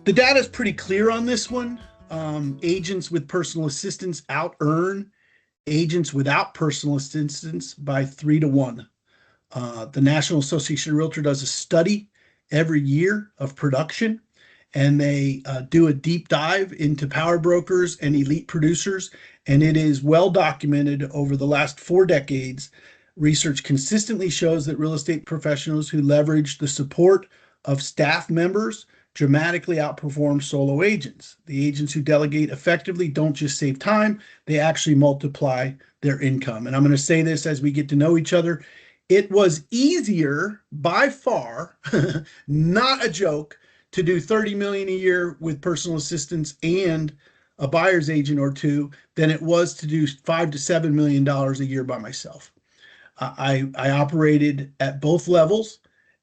The data is pretty clear on this one. Agents with personal assistants out-earn agents without personal assistants by 3 to 1. The National Association of Realtors does a study every year of production, and they do a deep dive into power brokers and elite producers, and it is well documented over the last 4 decades. Research consistently shows that real estate professionals who leverage the support of staff members dramatically outperform solo agents. The agents who delegate effectively don't just save time, they actually multiply their income. And I'm going to say this as we get to know each other. It was easier by far, not a joke, to do 30 million a year with personal assistants and a buyer's agent or two than it was to do $5 to $7 million a year by myself. I operated at both levels,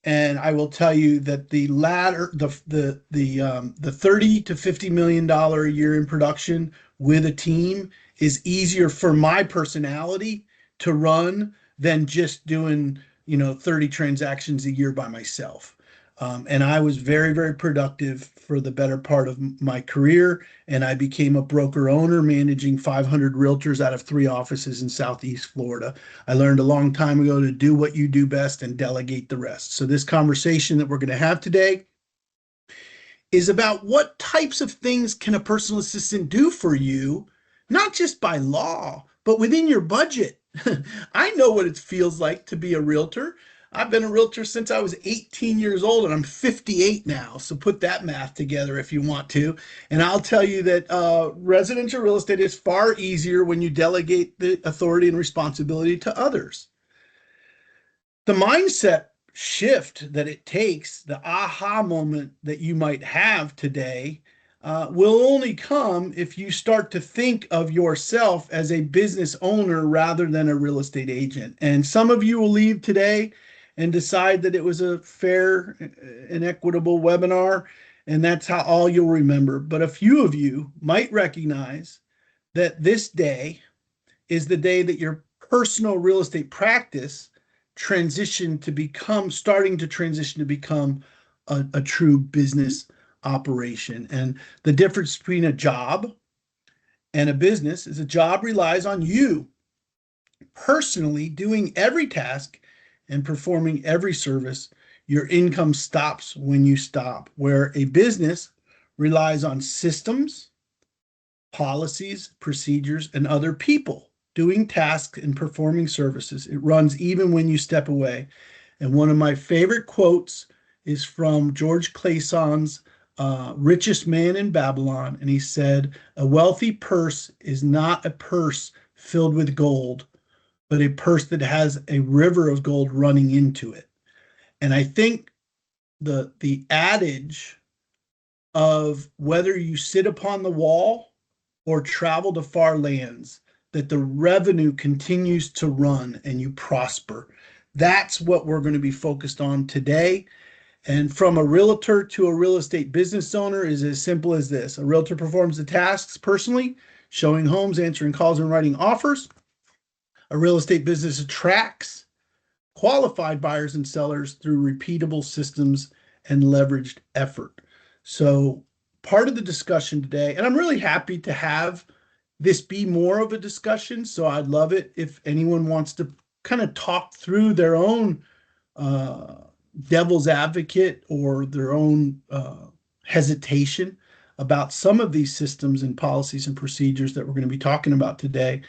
and I will tell you that the latter, the $30 to $50 million a year in production with a team is easier for my personality to run than just doing 30 transactions a year by myself. And I was very, very productive for the better part of my career. And I became a broker owner managing 500 realtors out of 3 offices in Southeast Florida. I learned a long time ago to do what you do best and delegate the rest. So this conversation that we're going to have today is about what types of things can a personal assistant do for you, not just by law, but within your budget. I know what it feels like to be a realtor. I've been a realtor since I was 18 years old, and I'm 58 now. So put that math together if you want to. And I'll tell you that residential real estate is far easier when you delegate the authority and responsibility to others. The mindset shift that it takes, the aha moment that you might have today, will only come if you start to think of yourself as a business owner rather than a real estate agent. And some of you will leave today and decide that it was a fair and equitable webinar, and that's how all you'll remember. But a few of you might recognize that this day is the day that your personal real estate practice starting to transition to become a true business operation. And the difference between a job and a business is a job relies on you personally doing every task and performing every service. Your income stops when you stop, where a business relies on systems, policies, procedures, and other people doing tasks and performing services. It runs even when you step away. And one of my favorite quotes is from George Clayson's Richest Man in Babylon. And he said, "A wealthy purse is not a purse filled with gold, but a purse that has a river of gold running into it." And I think the adage of whether you sit upon the wall or travel to far lands, that the revenue continues to run and you prosper. That's what we're going to be focused on today. And from a realtor to a real estate business owner is as simple as this. A realtor performs the tasks personally, showing homes, answering calls, and writing offers. A real estate business attracts qualified buyers and sellers through repeatable systems and leveraged effort. So part of the discussion today, and I'm really happy to have this be more of a discussion, so I'd love it if anyone wants to kind of talk through their own devil's advocate or their own hesitation about some of these systems and policies and procedures that we're going to be talking about today.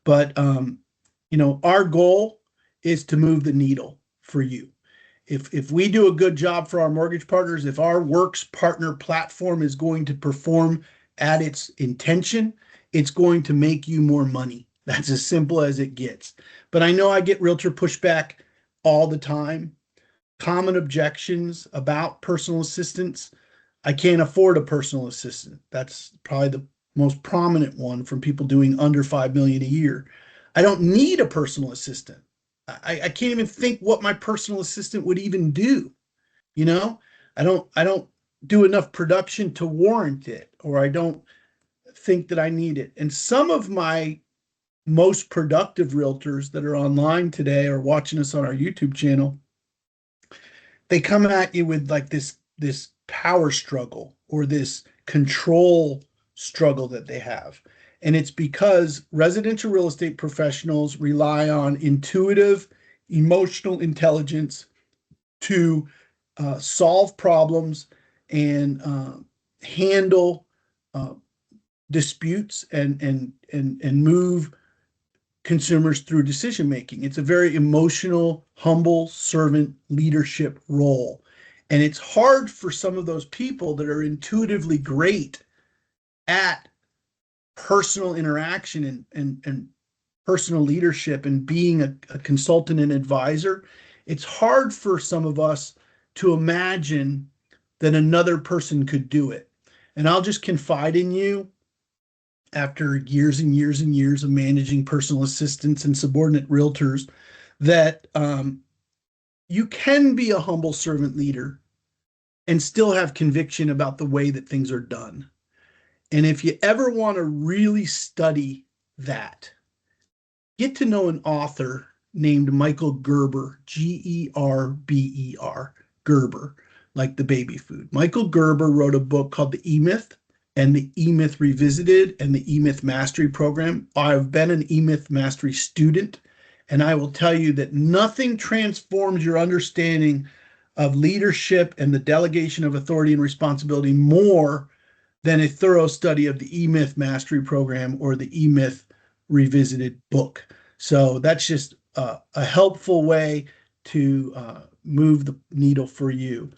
But our goal is to move the needle for you. If we do a good job for our mortgage partners, if our Works Partner platform is going to perform at its intention, it's going to make you more money. That's as simple as it gets. But I know I get realtor pushback all the time. Common objections about personal assistants. I can't afford a personal assistant. That's probably the most prominent one from people doing under $5 million a year. I don't need a personal assistant. I can't even think what my personal assistant would even do. I don't do enough production to warrant it, or I don't think that I need it. And some of my most productive realtors that are online today or watching us on our YouTube channel, they come at you with like this power struggle or this control struggle that they have. And it's because residential real estate professionals rely on intuitive, emotional intelligence to solve problems and handle disputes and move consumers through decision making. It's a very emotional, humble servant leadership role. And it's hard for some of those people that are intuitively great at personal interaction and personal leadership and being a consultant and advisor. It's hard for some of us to imagine that another person could do it. And I'll just confide in you, after years and years and years of managing personal assistants and subordinate realtors, that you can be a humble servant leader and still have conviction about the way that things are done. And if you ever want to really study that, get to know an author named Michael Gerber, Gerber, Gerber, like the baby food. Michael Gerber wrote a book called The E-Myth and the E-Myth Revisited and the E-Myth Mastery Program. I've been an E-Myth Mastery student, and I will tell you that nothing transforms your understanding of leadership and the delegation of authority and responsibility more than a thorough study of the E-Myth Mastery Program or the E-Myth Revisited book. So that's just a helpful way to move the needle for you.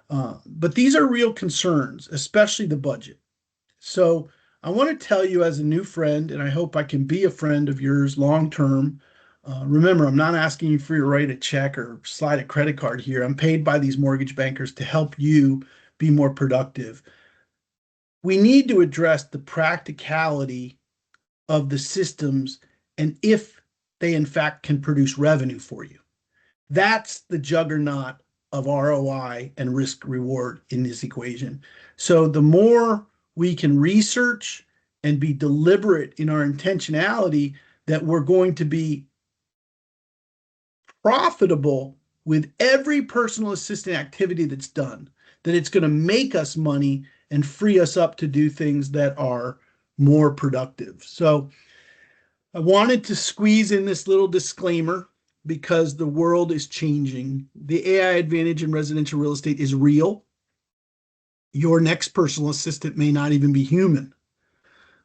But these are real concerns, especially the budget. So I want to tell you as a new friend, and I hope I can be a friend of yours long term. Remember, I'm not asking you for you to write a check or slide a credit card here. I'm paid by these mortgage bankers to help you be more productive. We need to address the practicality of the systems and if they in fact can produce revenue for you. That's the juggernaut of ROI and risk reward in this equation. So the more we can research and be deliberate in our intentionality that we're going to be profitable with every personal assistant activity that's done, that it's going to make us money and free us up to do things that are more productive. So I wanted to squeeze in this little disclaimer because the world is changing. The AI advantage in residential real estate is real. Your next personal assistant may not even be human.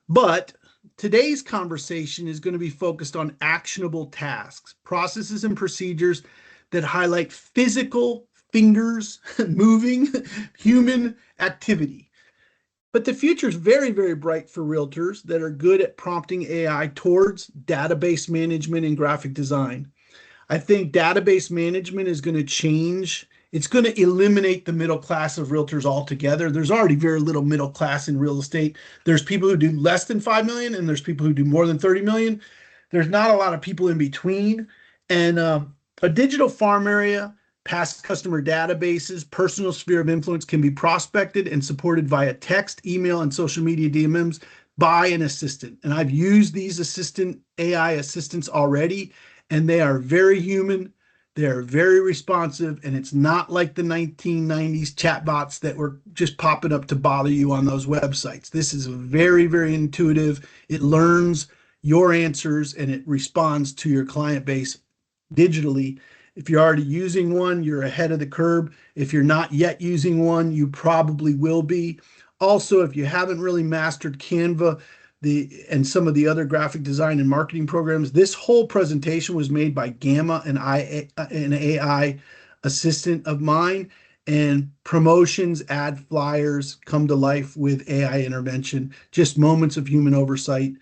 But today's conversation is going to be focused on actionable tasks, processes, and procedures that highlight physical fingers moving human activity. But the future is very, very bright for realtors that are good at prompting AI towards database management and graphic design. I think database management is going to change. It's going to eliminate the middle class of realtors altogether. There's already very little middle class in real estate. There's people who do less than 5 million and there's people who do more than 30 million. There's not a lot of people in between. And a digital farm area, past customer databases, personal sphere of influence can be prospected and supported via text, email, and social media DMs by an assistant. And I've used these AI assistants already, and they are very human. They're very responsive, and it's not like the 1990s chatbots that were just popping up to bother you on those websites. This is very, very intuitive. It learns your answers, and it responds to your client base digitally. If you're already using one, you're ahead of the curve. If you're not yet using one, you probably will be. Also, if you haven't really mastered Canva and some of the other graphic design and marketing programs, this whole presentation was made by Gamma, an AI assistant of mine, and promotions, ad flyers come to life with AI intervention, just moments of human oversight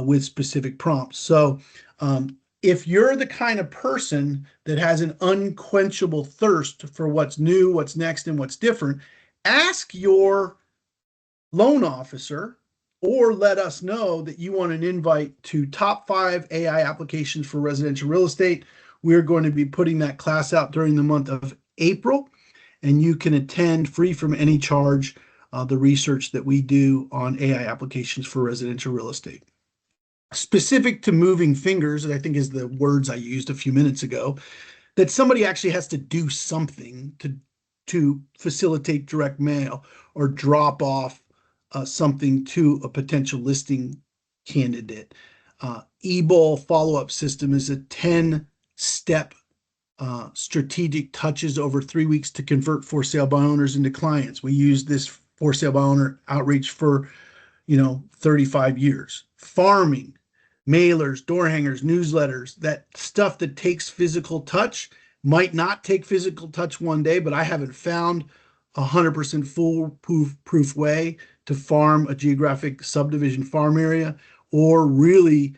with specific prompts. So if you're the kind of person that has an unquenchable thirst for what's new, what's next, and what's different, ask your loan officer or let us know that you want an invite to top 5 AI applications for residential real estate. We're going to be putting that class out during the month of April, and you can attend free from any charge the research that we do on AI applications for residential real estate. Specific to moving fingers, I think is the words I used a few minutes ago, that somebody actually has to do something to to facilitate direct mail or drop off something to a potential listing candidate. eBull follow-up system is a 10-step strategic touches over 3 weeks to convert for sale by owners into clients. We use this for sale by owner outreach for 35 years. Farming, mailers, door hangers, newsletters, that stuff that takes physical touch might not take physical touch one day, but I haven't found 100% foolproof way to farm a geographic subdivision farm area or really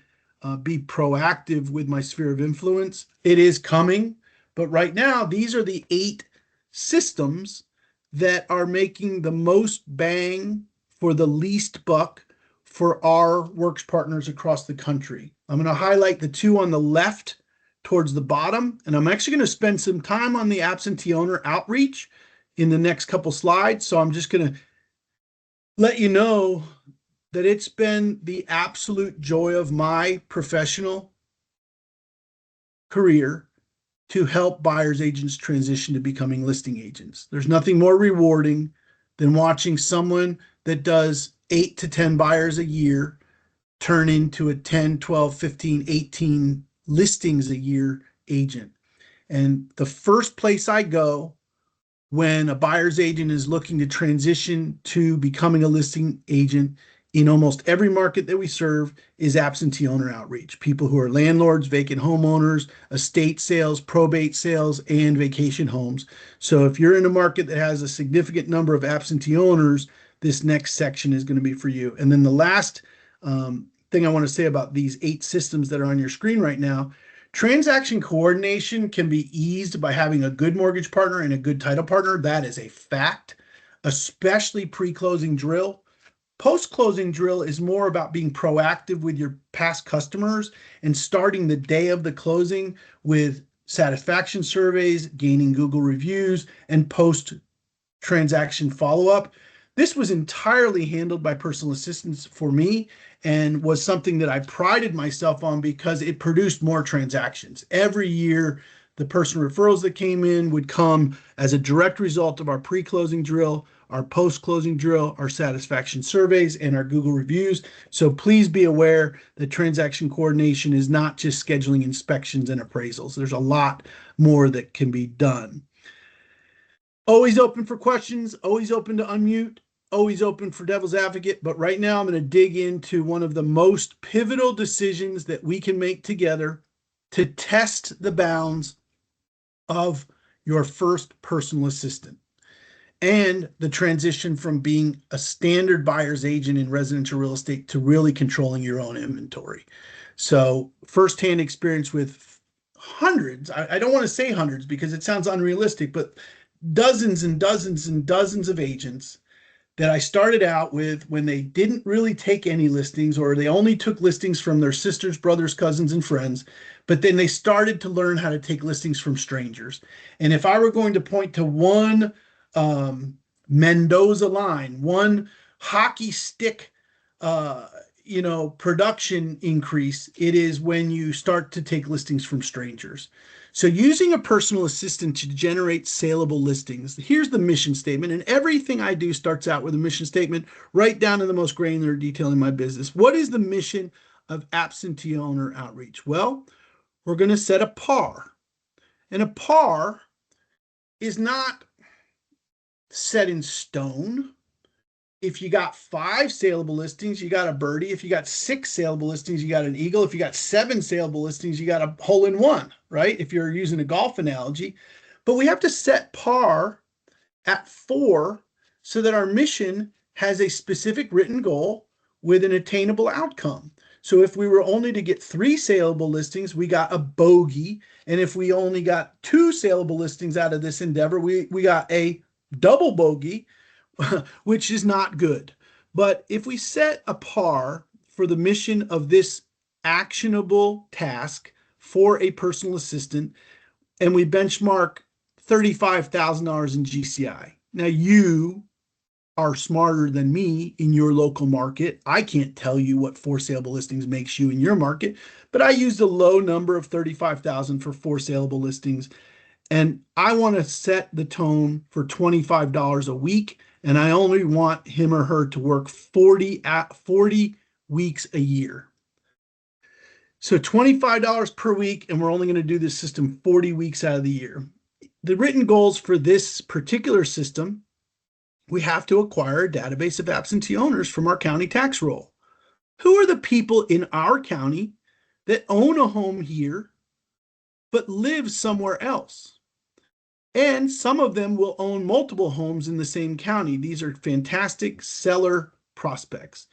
be proactive with my sphere of influence. It is coming, but right now, these are the 8 systems that are making the most bang for the least buck for our Works partners across the country. I'm going to highlight the 2 on the left towards the bottom, and I'm actually going to spend some time on the absentee owner outreach in the next couple slides. So I'm just going to let you know that it's been the absolute joy of my professional career to help buyers agents transition to becoming listing agents. There's nothing more rewarding than watching someone that does 8 to 10 buyers a year turn into a 10, 12, 15, 18 listings a year agent. And the first place I go when a buyer's agent is looking to transition to becoming a listing agent in almost every market that we serve is absentee owner outreach. People who are landlords, vacant homeowners, estate sales, probate sales, and vacation homes. So if you're in a market that has a significant number of absentee owners, this next section is going to be for you. And then the last thing I want to say about these 8 systems that are on your screen right now, transaction coordination can be eased by having a good mortgage partner and a good title partner. That is a fact, especially pre-closing drill. Post-closing drill is more about being proactive with your past customers and starting the day of the closing with satisfaction surveys, gaining Google reviews, and post-transaction follow-up. This was entirely handled by personal assistants for me and was something that I prided myself on because it produced more transactions. Every year, the personal referrals that came in would come as a direct result of our pre-closing drill, our post-closing drill, our satisfaction surveys, and our Google reviews. So please be aware that transaction coordination is not just scheduling inspections and appraisals. There's a lot more that can be done. Always open for questions, always open to unmute, always open for devil's advocate. But right now I'm going to dig into one of the most pivotal decisions that we can make together to test the bounds of your first personal assistant and the transition from being a standard buyer's agent in residential real estate to really controlling your own inventory. So firsthand experience with hundreds, I don't want to say hundreds because it sounds unrealistic, but dozens and dozens and dozens of agents that I started out with when they didn't really take any listings, or they only took listings from their sisters, brothers, cousins, and friends, but then they started to learn how to take listings from strangers. And if I were going to point to one Mendoza line, one hockey stick, production increase, it is when you start to take listings from strangers. So using a personal assistant to generate saleable listings, here's the mission statement. And everything I do starts out with a mission statement, right down to the most granular detail in my business. What is the mission of absentee owner outreach? Well, we're going to set a par. And a par is not set in stone. If you got 5 saleable listings, you got a birdie. If you got 6 saleable listings, you got an eagle. If you got 7 saleable listings, you got a hole in one, right? If you're using a golf analogy. But we have to set par at 4 so that our mission has a specific written goal with an attainable outcome. So if we were only to get 3 saleable listings, we got a bogey. And if we only got 2 saleable listings out of this endeavor, we got a double bogey, which is not good. But if we set a par for the mission of this actionable task for a personal assistant, and we benchmark $35,000 in GCI. Now you are smarter than me in your local market. I can't tell you what 4 saleable listings makes you in your market, but I used a low number of $35,000 for 4 saleable listings. And I want to set the tone for $25 a week. And I only want him or her to work 40 weeks a year. So $25 per week, and we're only going to do this system 40 weeks out of the year. The written goals for this particular system, we have to acquire a database of absentee owners from our county tax roll. Who are the people in our county that own a home here but live somewhere else? And some of them will own multiple homes in the same county. These are fantastic seller prospects.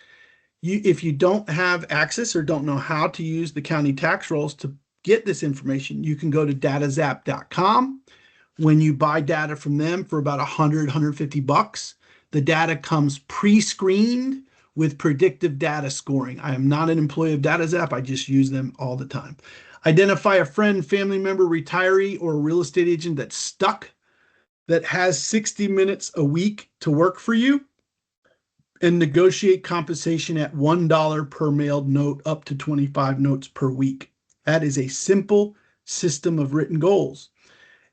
If you don't have access or don't know how to use the county tax rolls to get this information, you can go to datazap.com. When you buy data from them for about $150, the data comes pre-screened with predictive data scoring. I am not an employee of DataZap. I just use them all the time. Identify a friend, family member, retiree, or a real estate agent that's stuck, that has 60 minutes a week to work for you, and negotiate compensation at $1 per mailed note up to 25 notes per week. That is a simple system of written goals.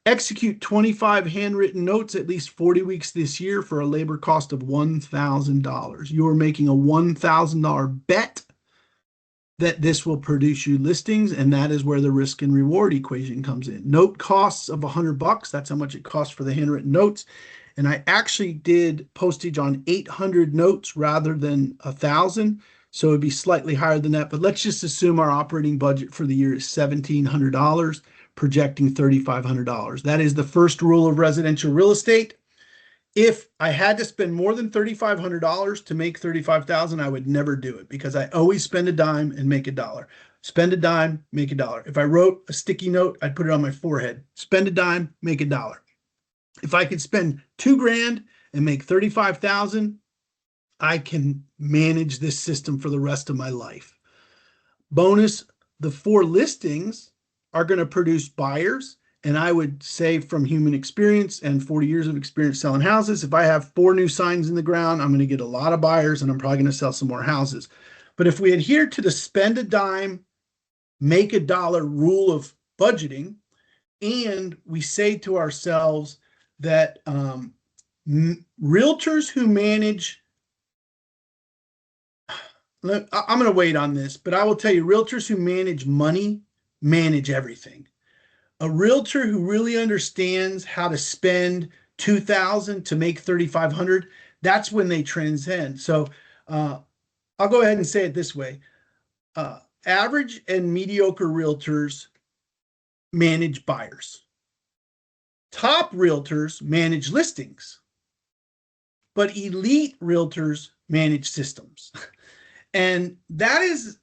Execute 25 handwritten notes at least 40 weeks this year for a labor cost of $1,000. You are making a $1,000 bet that this will produce you listings, and that is where the risk and reward equation comes in. Note costs of $100, that's how much it costs for the handwritten notes. And I actually did postage on 800 notes rather than 1,000, so it'd be slightly higher than that. But let's just assume our operating budget for the year is $1,700, projecting $3,500. That is the first rule of residential real estate. If I had to spend more than $3,500 to make $35,000, I would never do it, because I always spend a dime and make a dollar. Spend a dime, make a dollar. If I wrote a sticky note, I'd put it on my forehead. Spend a dime, make a dollar. If I could spend $2,000 and make $35,000, I can manage this system for the rest of my life. Bonus, the 4 listings are going to produce buyers. And I would say, from human experience and 40 years of experience selling houses, if I have 4 new signs in the ground, I'm going to get a lot of buyers, and I'm probably going to sell some more houses. But if we adhere to the spend a dime, make a dollar rule of budgeting, and we say to ourselves that realtors who manage, I'm going to wait on this, but I will tell you, realtors who manage money manage everything. A realtor who really understands how to spend $2,000 to make $3,500, that's when they transcend. So I'll go ahead and say it this way. Average and mediocre realtors manage buyers. Top realtors manage listings, but elite realtors manage systems. And that is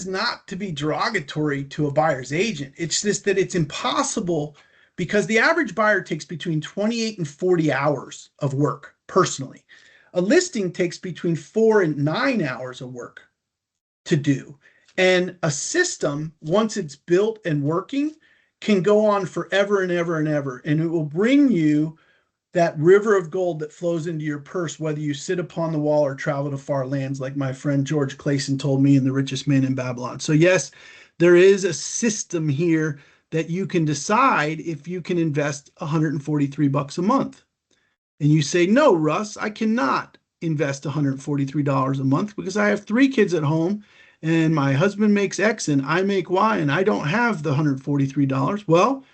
not to be derogatory to a buyer's agent. It's just that it's impossible, because the average buyer takes between 28 and 40 hours of work personally. A listing takes between 4 and 9 hours of work to do. And a system, once it's built and working, can go on forever and ever and ever. And it will bring you that river of gold that flows into your purse, whether you sit upon the wall or travel to far lands, like my friend George Clayson told me in The Richest Man in Babylon. So yes, there is a system here that you can decide if you can invest $143 a month. And you say, no, Russ, I cannot invest $143 a month because I have 3 kids at home and my husband makes X and I make Y and I don't have the $143. Well,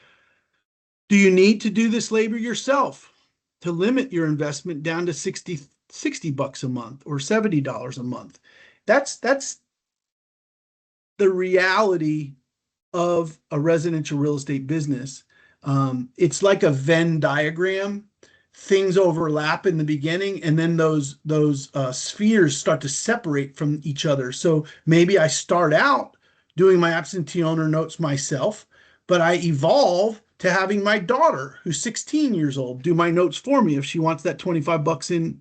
do you need to do this labor yourself to limit your investment down to $60 a month or $70 a month? That's the reality of a residential real estate business. It's like a Venn diagram. Things overlap in the beginning, and then those spheres start to separate from each other. So maybe I start out doing my absentee owner notes myself, but I evolve to having my daughter, who's 16 years old, do my notes for me if she wants that $25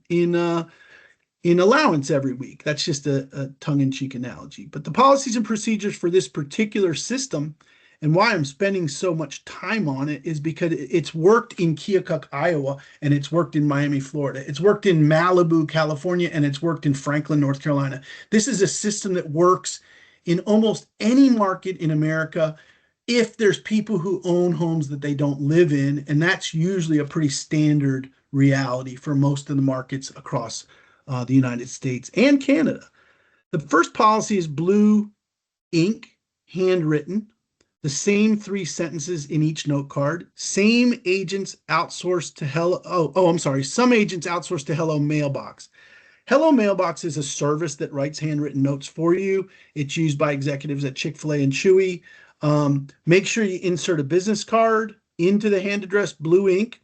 in allowance every week. That's just a tongue-in-cheek analogy. But the policies and procedures for this particular system, and why I'm spending so much time on it, is because it's worked in Keokuk, Iowa, and it's worked in Miami, Florida. It's worked in Malibu, California, and it's worked in Franklin, North Carolina. This is a system that works in almost any market in America. if there's people who own homes that they don't live in, and that's usually a pretty standard reality for most of the markets across the United States and Canada. The first policy is blue ink, handwritten, the same 3 sentences in each note card. Same agents outsourced to Hello. I'm sorry. Some agents outsource to Hello Mailbox. Hello Mailbox is a service that writes handwritten notes for you. It's used by executives at Chick-fil-A and Chewy. Make sure you insert a business card into the hand address, blue ink.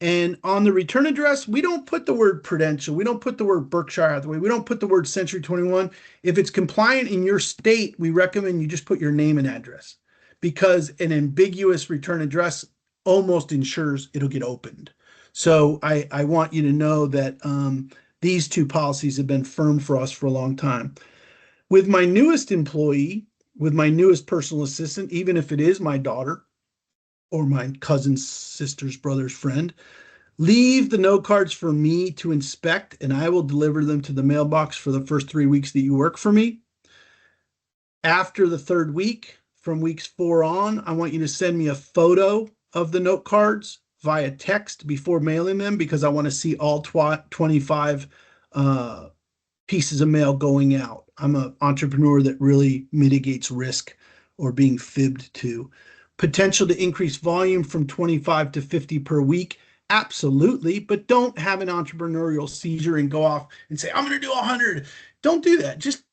And on the return address, we don't put the word Prudential. We don't put the word Berkshire Hathaway. We don't put the word Century 21. If it's compliant in your state, we recommend you just put your name and address, because an ambiguous return address almost ensures it'll get opened. So I want you to know that these two policies have been firm for us for a long time. With my newest employee, with my newest personal assistant, even if it is my daughter or my cousin's sister's brother's friend, leave the note cards for me to inspect, and I will deliver them to the mailbox for the first 3 weeks that you work for me. After the third week, from weeks 4 on, I want you to send me a photo of the note cards via text before mailing them, because I want to see all 25 pieces of mail going out. I'm an entrepreneur that really mitigates risk or being fibbed to. Potential to increase volume from 25 to 50 per week. Absolutely, but don't have an entrepreneurial seizure and go off and say, I'm going to do 100. Don't do that. Just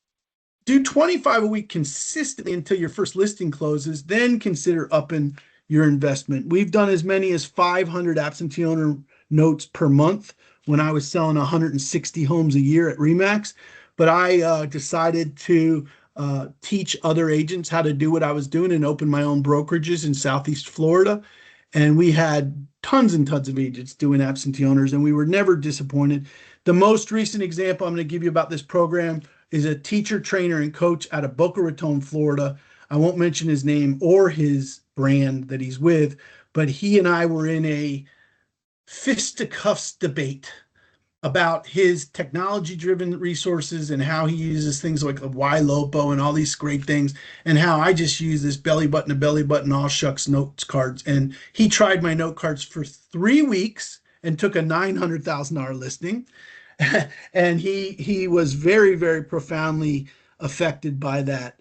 do 25 a week consistently until your first listing closes, then consider upping your investment. We've done as many as 500 absentee owner notes per month when I was selling 160 homes a year at Remax, but I decided to teach other agents how to do what I was doing and open my own brokerages in Southeast Florida. And we had tons and tons of agents doing absentee owners, and we were never disappointed. The most recent example I'm going to give you about this program is a teacher, trainer, and coach out of Boca Raton, Florida. I won't mention his name or his brand that he's with, but he and I were in a fisticuffs debate about his technology-driven resources and how he uses things like a YLOPO and all these great things, and how I just use this belly button to belly button all shucks notes cards. And he tried my note cards for 3 weeks and took a $900,000 listing. And he was very, very profoundly affected by that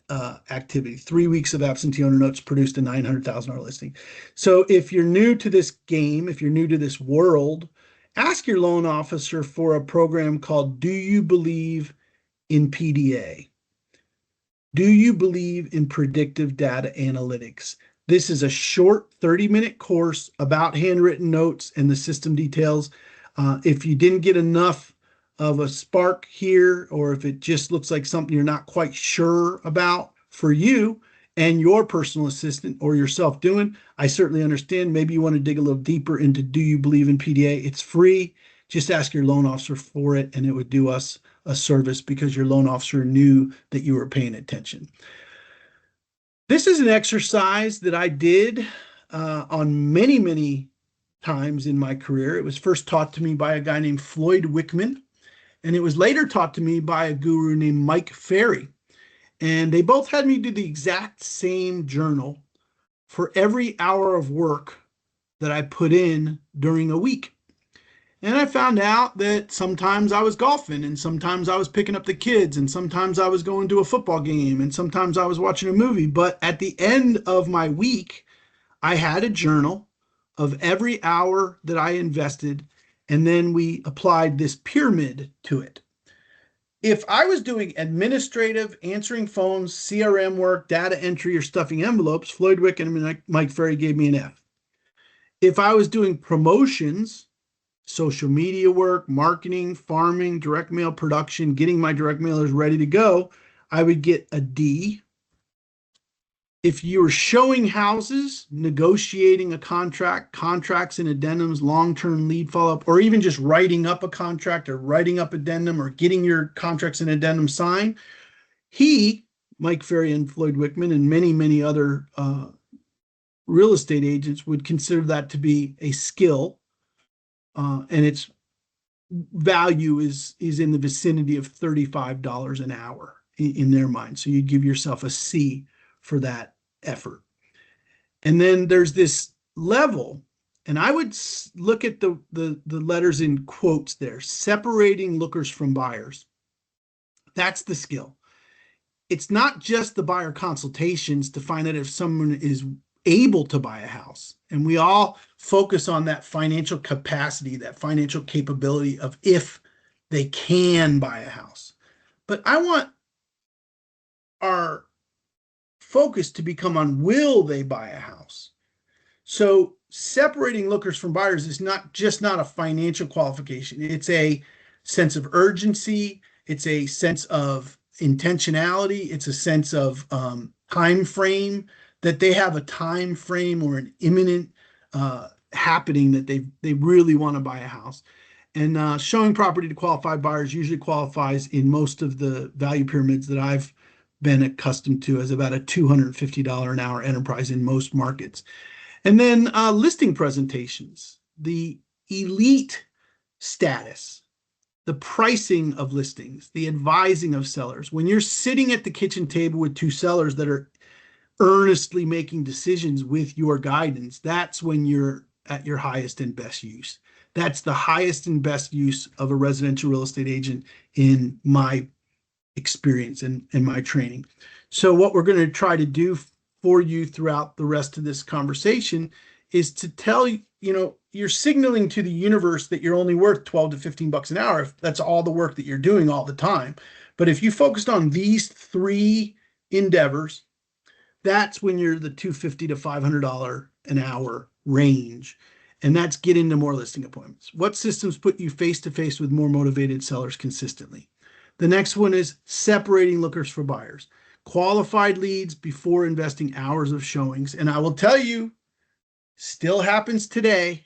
activity. 3 weeks of absentee owner notes produced a $900,000 listing. So if you're new to this game, if you're new to this world, ask your loan officer for a program called Do You Believe in PDA? Do you believe in predictive data analytics? This is a short 30-minute course about handwritten notes and the system details. If you didn't get enough of a spark here, or if it just looks like something you're not quite sure about for you and your personal assistant or yourself doing, I certainly understand. Maybe you want to dig a little deeper into Do You Believe in PDA? It's free. Just ask your loan officer for it, and it would do us a service because your loan officer knew that you were paying attention. This is an exercise that I did on many, many times in my career. It was first taught to me by a guy named Floyd Wickman, and it was later taught to me by a guru named Mike Ferry. And they both had me do the exact same journal for every hour of work that I put in during a week. And I found out that sometimes I was golfing, and sometimes I was picking up the kids, and sometimes I was going to a football game, and sometimes I was watching a movie. But at the end of my week, I had a journal of every hour that I invested, and then we applied this pyramid to it. If I was doing administrative, answering phones, CRM work, data entry, or stuffing envelopes, Floyd Wick and Mike Ferry gave me an F. If I was doing promotions, social media work, marketing, farming, direct mail production, getting my direct mailers ready to go, I would get a D. If you were showing houses, negotiating a contract, contracts and addendums, long-term lead follow-up, or even just writing up a contract or writing up addendum or getting your contracts and addendum signed, Mike Ferry and Floyd Wickman and many, many other real estate agents would consider that to be a skill, and its value is in the vicinity of $35 an hour in their mind. So you'd give yourself a C for that effort. And then there's this level, and I would look at the letters in quotes there, separating lookers from buyers. That's the skill. It's not just the buyer consultations to find out if someone is able to buy a house. And we all focus on that financial capacity, that financial capability of if they can buy a house. But I want our focus to become on will they buy a house? So separating lookers from buyers is not a financial qualification. It's a sense of urgency. It's a sense of intentionality. It's a sense of time frame, that they have a time frame or an imminent happening that they really want to buy a house. And showing property to qualified buyers usually qualifies in most of the value pyramids that I've been accustomed to as about a $250 an hour enterprise in most markets. And then listing presentations, the elite status, the pricing of listings, the advising of sellers. When you're sitting at the kitchen table with two sellers that are earnestly making decisions with your guidance, that's when you're at your highest and best use. That's the highest and best use of a residential real estate agent in my experience and my training. So what we're going to try to do for you throughout the rest of this conversation is to tell you, you're signaling to the universe that you're only worth 12 to 15 bucks an hour if that's all the work that you're doing all the time. But if you focused on these three endeavors, that's when you're the $250 to $500 an hour range. And that's get into more listing appointments. What systems put you face to face with more motivated sellers consistently? The next one is separating lookers from buyers. Qualified leads before investing hours of showings. And I will tell you, still happens today.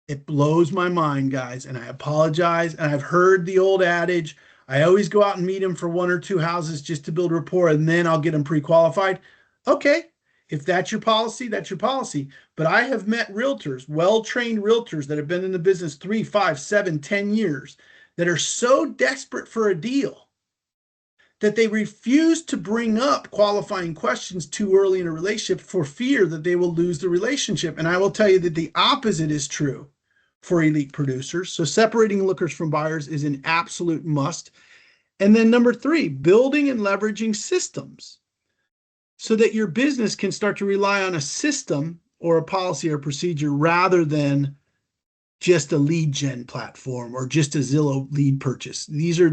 It blows my mind, guys. And I apologize. And I've heard the old adage, I always go out and meet them for one or two houses just to build rapport, and then I'll get them pre-qualified. Okay, if that's your policy, that's your policy. But I have met realtors, well-trained realtors that have been in the business 3, 5, 7, 10 years that are so desperate for a deal that they refuse to bring up qualifying questions too early in a relationship for fear that they will lose the relationship. And I will tell you that the opposite is true for elite producers. So separating lookers from buyers is an absolute must. And then number 3, building and leveraging systems so that your business can start to rely on a system or a policy or procedure rather than just a lead gen platform or just a Zillow lead purchase. These are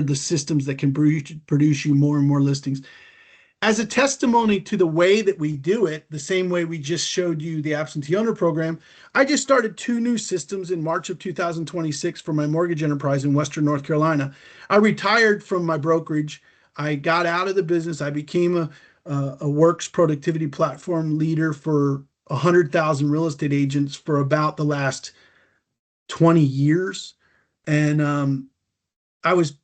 the systems that can produce you more and more listings. As a testimony to the way that we do it, the same way we just showed you the absentee owner program, I just started 2 new systems in March of 2026 for my mortgage enterprise in Western North Carolina. I retired from my brokerage. I got out of the business. I became a Works productivity platform leader for 100,000 real estate agents for about the last 20 years. And I was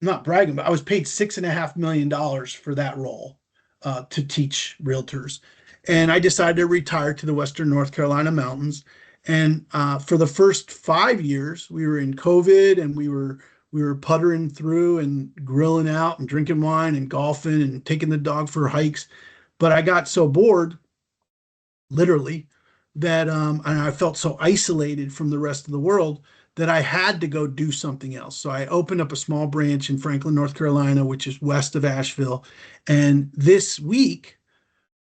not bragging, but I was paid $6.5 million for that role to teach realtors. And I decided to retire to the Western North Carolina mountains. And for the first 5 years, we were in COVID and we were puttering through and grilling out and drinking wine and golfing and taking the dog for hikes. But I got so bored, literally, that and I felt so isolated from the rest of the world that I had to go do something else. So I opened up a small branch in Franklin, North Carolina, which is west of Asheville. And this week,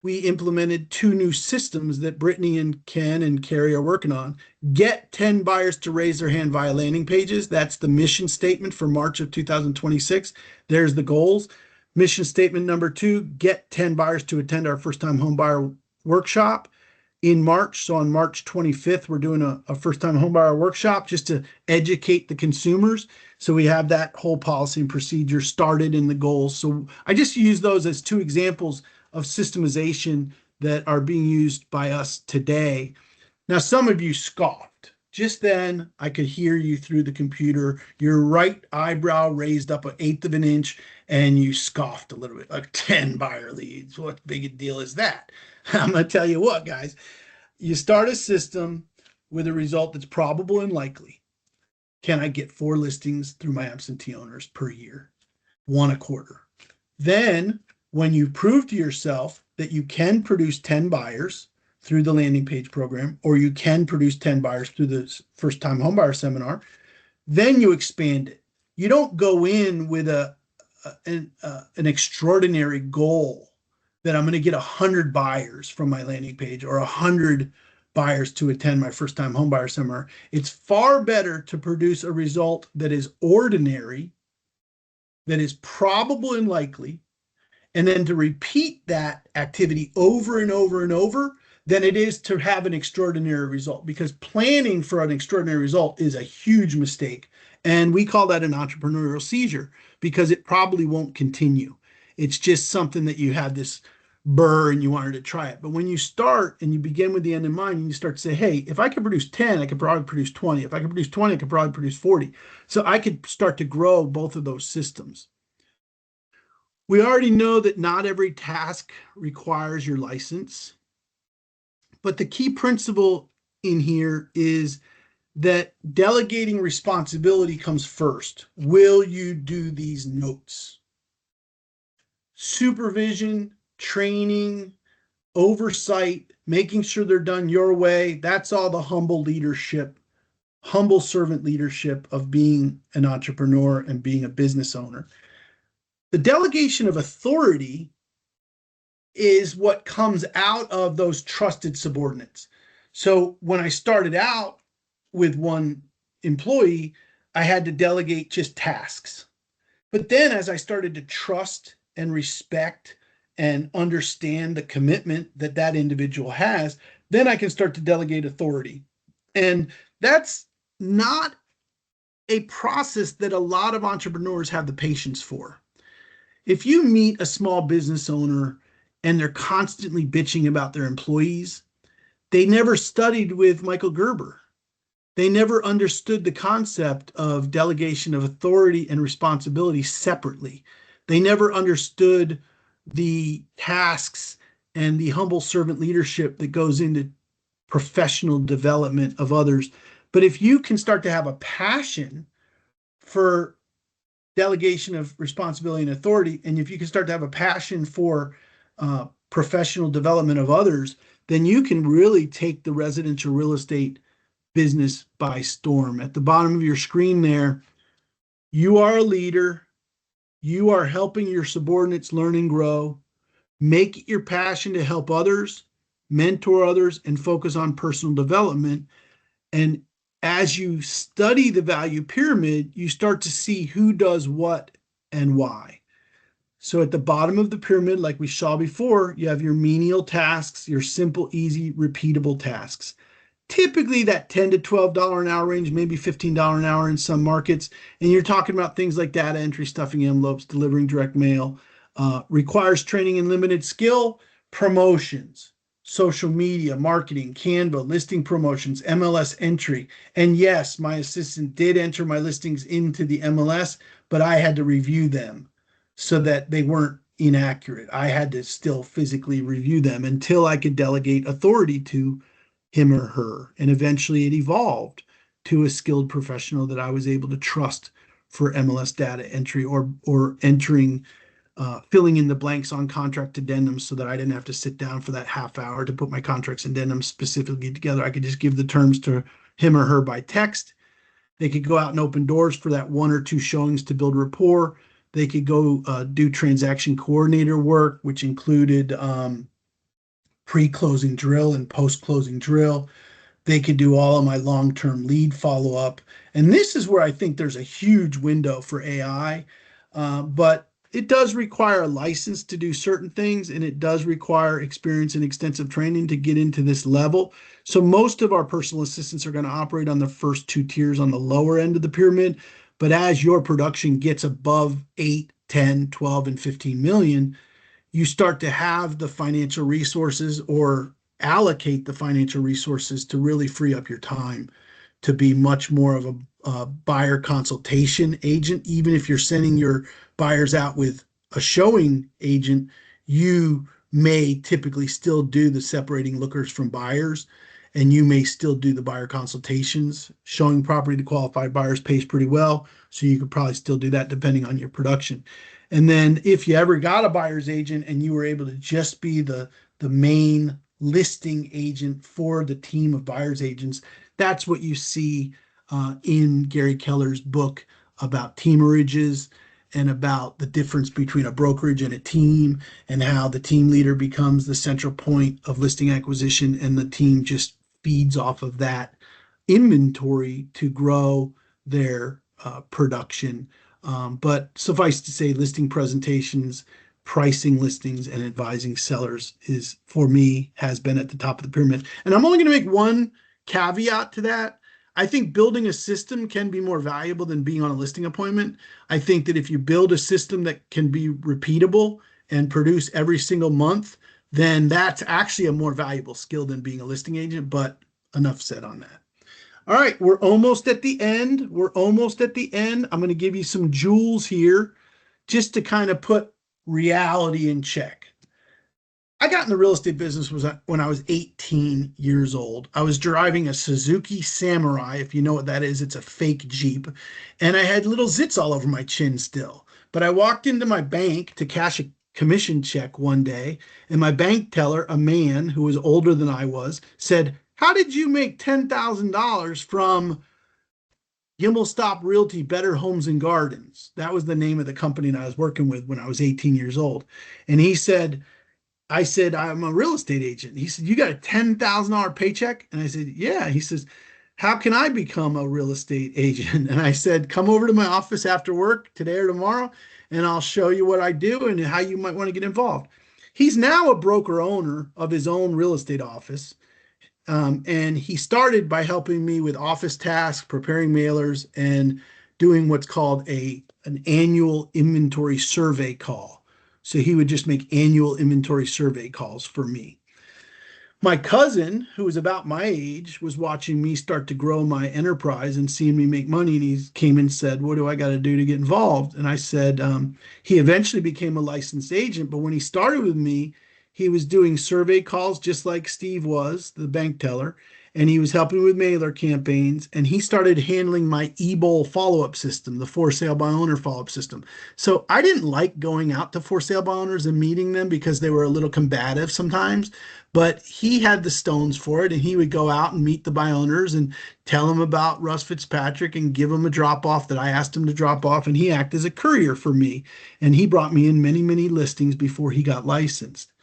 we implemented 2 new systems that Brittany and Ken and Carrie are working on. Get 10 buyers to raise their hand via landing pages. That's the mission statement for March of 2026. There's the goals. Mission statement number 2, get 10 buyers to attend our first-time home buyer workshop in March. So on March 25th, we're doing a first-time homebuyer workshop just to educate the consumers. So we have that whole policy and procedure started in the goals. So I just use those as 2 examples of systemization that are being used by us today. Now, some of you scoffed. Just then, I could hear you through the computer, your right eyebrow raised up 1/8 of an inch, and you scoffed a little bit, like 10 buyer leads. What big a deal is that? I'm going to tell you what, guys. You start a system with a result that's probable and likely. Can I get 4 listings through my absentee owners per year? 1 a quarter. Then, when you prove to yourself that you can produce 10 buyers through the landing page program, or you can produce 10 buyers through the first time homebuyer seminar. Then you expand it. You don't go in with an extraordinary goal that I'm going to get 100 buyers from my landing page or 100 buyers to attend my first time homebuyer seminar. It's far better to produce a result that is ordinary, that is probable and likely, and then to repeat that activity over and over and over than it is to have an extraordinary result, because planning for an extraordinary result is a huge mistake. And we call that an entrepreneurial seizure because it probably won't continue. It's just something that you have this burr and you wanted to try it. But when you start and you begin with the end in mind and you start to say, hey, if I could produce 10, I could probably produce 20. If I could produce 20, I could probably produce 40. So I could start to grow both of those systems. We already know that not every task requires your license, but the key principle in here is that delegating responsibility comes first. Will you do these notes? Supervision, training, oversight, making sure they're done your way, that's all the humble leadership, humble servant leadership of being an entrepreneur and being a business owner. The delegation of authority is what comes out of those trusted subordinates. So when I started out with one employee, I had to delegate just tasks. But then as I started to trust and respect and understand the commitment that that individual has, then I can start to delegate authority. And that's not a process that a lot of entrepreneurs have the patience for. If you meet a small business owner and they're constantly bitching about their employees, they never studied with Michael Gerber. They never understood the concept of delegation of authority and responsibility separately. They never understood the tasks and the humble servant leadership that goes into professional development of others. But if you can start to have a passion for delegation of responsibility and authority, and if you can start to have a passion for professional development of others, then you can really take the residential real estate business by storm. At the bottom of your screen there, you are a leader. You are helping your subordinates learn and grow. Make it your passion to help others, mentor others, and focus on personal development. And as you study the value pyramid, you start to see who does what and why. So at the bottom of the pyramid, like we saw before, you have your menial tasks, your simple, easy, repeatable tasks. Typically that $10 to $12 an hour range, maybe $15 an hour in some markets. And you're talking about things like data entry, stuffing envelopes, delivering direct mail, requires training and limited skill, promotions, social media, marketing, Canva, listing promotions, MLS entry. And yes, my assistant did enter my listings into the MLS, but I had to review them so that they weren't inaccurate. I had to still physically review them until I could delegate authority to him or her. And eventually it evolved to a skilled professional that I was able to trust for MLS data entry or entering, filling in the blanks on contract addendums so that I didn't have to sit down for that half hour to put my contracts and addendums specifically together. I could just give the terms to him or her by text. They could go out and open doors for that 1 or 2 showings to build rapport. They could go do transaction coordinator work, which included pre-closing drill and post-closing drill. They could do all of my long-term lead follow-up. And this is where I think there's a huge window for AI, but it does require a license to do certain things, and it does require experience and extensive training to get into this level. So most of our personal assistants are going to operate on the first 2 tiers on the lower end of the pyramid. But as your production gets above 8, 10, 12, and 15 million, you start to have the financial resources or allocate the financial resources to really free up your time to be much more of a buyer consultation agent. Even if you're sending your buyers out with a showing agent, you may typically still do the separating lookers from buyers, and you may still do the buyer consultations. Showing property to qualified buyers pays pretty well, so you could probably still do that depending on your production. And then if you ever got a buyer's agent and you were able to just be the main listing agent for the team of buyer's agents, that's what you see in Gary Keller's book about teamerages and about the difference between a brokerage and a team, and how the team leader becomes the central point of listing acquisition and the team just feeds off of that inventory to grow their production. But suffice to say, listing presentations, pricing listings, and advising sellers is, for me, has been at the top of the pyramid. And I'm only going to make one caveat to that. I think building a system can be more valuable than being on a listing appointment. I think that if you build a system that can be repeatable and produce every single month, then that's actually a more valuable skill than being a listing agent. But enough said on that. All right, we're almost at the end. We're almost at the end. I'm going to give you some jewels here just to kind of put reality in check. I got in the real estate business when I was 18 years old. I was driving a Suzuki Samurai. If you know what that is, it's a fake Jeep. And I had little zits all over my chin still. But I walked into my bank to cash a commission check one day, and my bank teller, a man who was older than I was, said, "How did you make $10,000 from Stop Realty Better Homes and Gardens?" That was the name of the company that I was working with when I was 18 years old. And he said, I said, "I'm a real estate agent." He said, "You got a $10,000 paycheck?" And I said, "Yeah." He says, "How can I become a real estate agent?" And I said, "Come over to my office after work today or tomorrow, and I'll show you what I do and how you might want to get involved." He's now a broker owner of his own real estate office. And he started by helping me with office tasks, preparing mailers, and doing what's called an annual inventory survey call. So he would just make annual inventory survey calls for me. My cousin, who was about my age, was watching me start to grow my enterprise and seeing me make money. And he came and said, "What do I got to do to get involved?" And I said, he eventually became a licensed agent. But when he started with me, he was doing survey calls just like Steve was, the bank teller. And he was helping with mailer campaigns. And he started handling my e-bowl follow-up system, the for sale by owner follow-up system. So I didn't like going out to for sale by owners and meeting them because they were a little combative sometimes. But he had the stones for it, and he would go out and meet the buy owners and tell them about Russ Fitzpatrick and give them a drop off that I asked him to drop off. And he acted as a courier for me. And he brought me in many, many listings before he got licensed.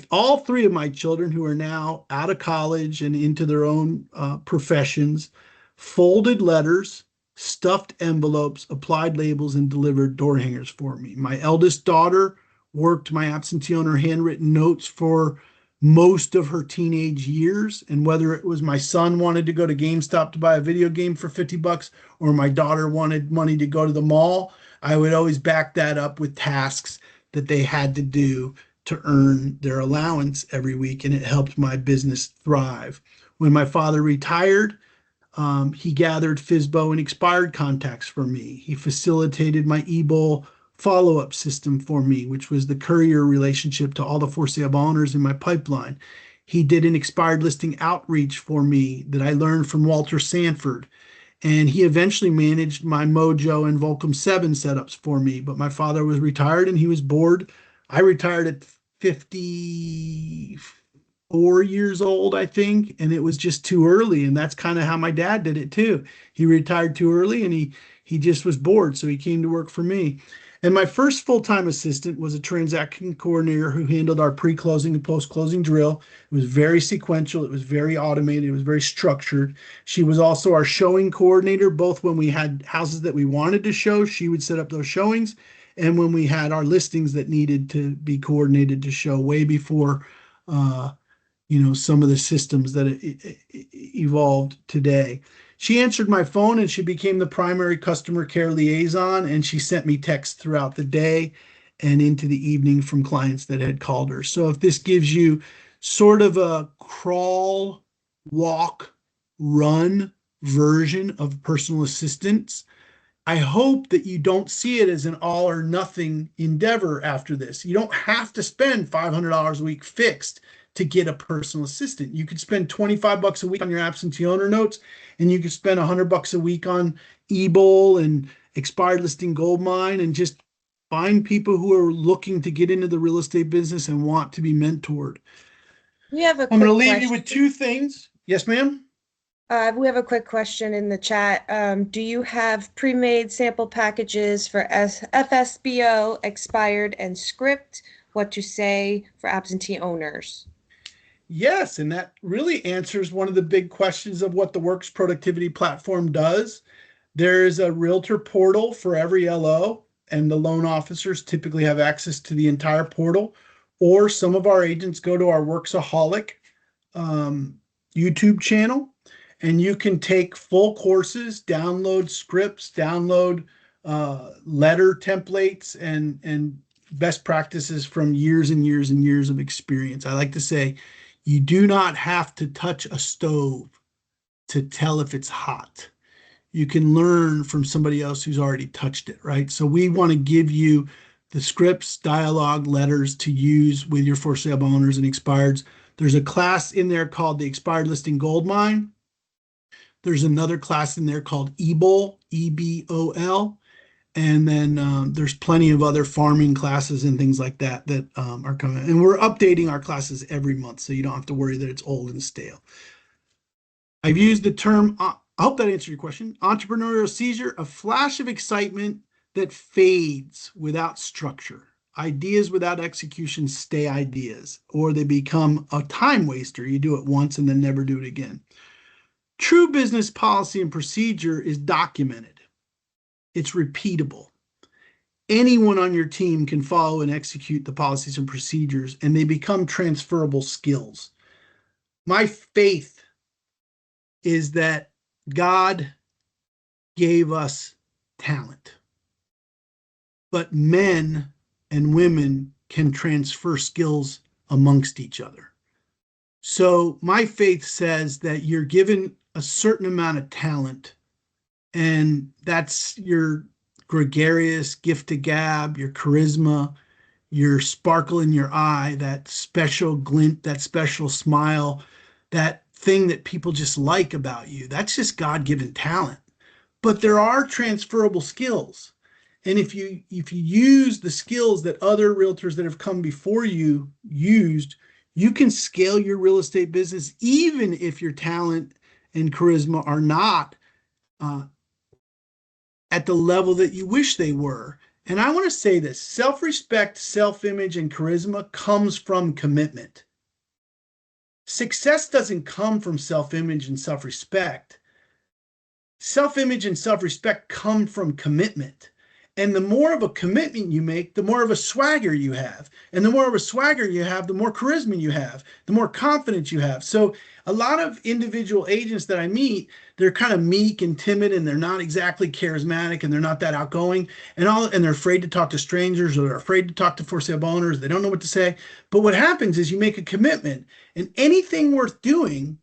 All three of my children, who are now out of college and into their own professions, folded letters, stuffed envelopes, applied labels, and delivered door hangers for me. My eldest daughter worked my absentee owner handwritten notes for most of her teenage years. And whether it was my son wanted to go to GameStop to buy a video game for $50 or my daughter wanted money to go to the mall, I would always back that up with tasks that they had to do to earn their allowance every week, and it helped my business thrive. When my father retired, he gathered FSBO and expired contacts for me. He facilitated my e-bowl follow-up system for me, which was the courier relationship to all the for sale owners in my pipeline. He did an expired listing outreach for me that I learned from Walter Sanford. And he eventually managed my Mojo and Volcom 7 setups for me. But my father was retired and he was bored. I retired at 54 years old, I think, and it was just too early. And that's kind of how my dad did it too. He retired too early and he just was bored, so he came to work for me. And my first full-time assistant was a transaction coordinator who handled our pre-closing and post-closing drill. It was very sequential. It was very automated. It was very structured. She was also our showing coordinator, both when we had houses that we wanted to show, she would set up those showings, and when we had our listings that needed to be coordinated to show way before, some of the systems that evolved today. She answered my phone and she became the primary customer care liaison, and she sent me texts throughout the day and into the evening from clients that had called her. So if this gives you sort of a crawl, walk, run version of personal assistance, I hope that you don't see it as an all or nothing endeavor after this. You don't have to spend $500 a week fixed to get a personal assistant. You could spend $25 a week on your absentee owner notes, and you could spend $100 a week on e-bowl and expired listing gold mine, and just Find people who are looking to get into the real estate business and want to be mentored. We have a I'm going to quick leave you question. with two things. Yes, ma'am. We have a quick question in the chat. Do you have pre-made sample packages for FSBO, expired, and script? What to say for absentee owners? Yes, and that really answers one of the big questions of what the Works Productivity Platform does. There's a realtor portal for every LO, and the loan officers typically have access to the entire portal. Or some of our agents go to our Worxaholic YouTube channel, and you can take full courses, download scripts, download letter templates, and best practices from years and years and years of experience. I like to say, you do not have to touch a stove to tell if it's hot. You can learn from somebody else who's already touched it, right? So we want to give you the scripts, dialogue, letters to use with your for sale owners and expireds. There's a class in there called the Expired Listing Goldmine. There's another class in there called EBOL, EBOL. And then there's plenty of other farming classes and things like that that are coming. And we're updating our classes every month, so you don't have to worry that it's old and stale. I've used the term, I hope that answered your question, entrepreneurial seizure, a flash of excitement that fades without structure. Ideas without execution stay ideas, or they become a time waster. You do it once and then never do it again. True business policy and procedure is documented. It's repeatable. Anyone on your team can follow and execute the policies and procedures, and they become transferable skills. My faith is that God gave us talent, but men and women can transfer skills amongst each other. So my faith says that you're given a certain amount of talent, and that's your gregarious gift to gab, your charisma, your sparkle in your eye, that special glint, that special smile, that thing that people just like about you. That's just God-given talent. But there are transferable skills. And if you use the skills that other realtors that have come before you used, you can scale your real estate business even if your talent and charisma are not at the level that you wish they were. And I want to say this: self-respect, self-image, and charisma comes from commitment. Success doesn't come from self-image and self-respect. Self-image and self-respect come from commitment. And the more of a commitment you make, the more of a swagger you have. And the more of a swagger you have, the more charisma you have, the more confidence you have. So a lot of individual agents that I meet, they're kind of meek and timid, and they're not exactly charismatic, and they're not that outgoing, and they're afraid to talk to strangers, or they're afraid to talk to for sale owners. They don't know what to say. But what happens is you make a commitment, and anything worth doing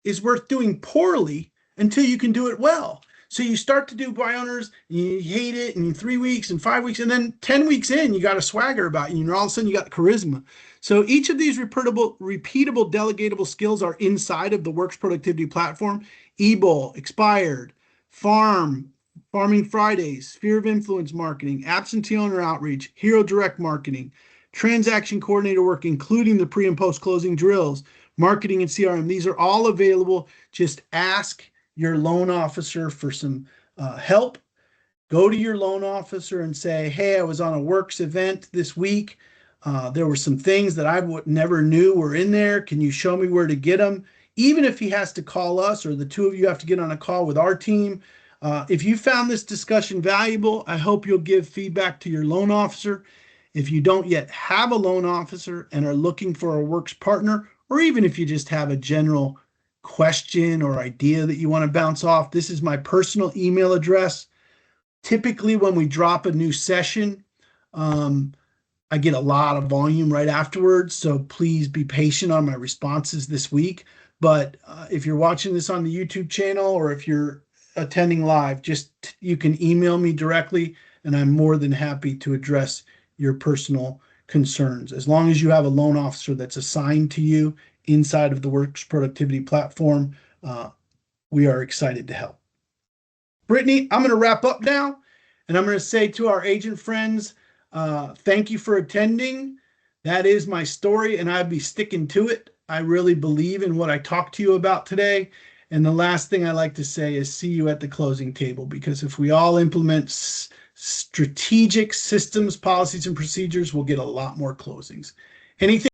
is worth doing poorly until you can do it well. So you start to do buy owners, and you hate it, and in 3 weeks and 5 weeks, and then 10 weeks in, you got a swagger about you, and all of a sudden you got charisma. So each of these repeatable, delegatable skills are inside of the Works Productivity Platform. EBOL, expired, farming Fridays, sphere of influence marketing, absentee owner outreach, hero direct marketing, transaction coordinator work, including the pre and post closing drills, marketing and CRM. These are all available. Just ask your loan officer for some help. Go to your loan officer and say, hey, I was on a Works event this week. There were some things that I never knew were in there. Can you show me where to get them? Even if he has to call us, or the two of you have to get on a call with our team. If you found this discussion valuable, I hope you'll give feedback to your loan officer. If you don't yet have a loan officer and are looking for a Works partner, or even if you just have a general question or idea that you want to bounce off, this is my personal email address. Typically, when we drop a new session, I get a lot of volume right afterwards, so please be patient on my responses this week. But if you're watching this on the YouTube channel, or if you're attending live, you can email me directly, and I'm more than happy to address your personal concerns. As long as you have a loan officer that's assigned to you inside of the Works Productivity Platform, we are excited to help. Brittany, I'm going to wrap up now, and I'm going to say to our agent friends, Thank you for attending. That is my story, and I'll be sticking to it. I really believe in what I talked to you about today. And the last thing I like to say is see you at the closing table, because if we all implement strategic systems, policies, and procedures, we'll get a lot more closings. Anything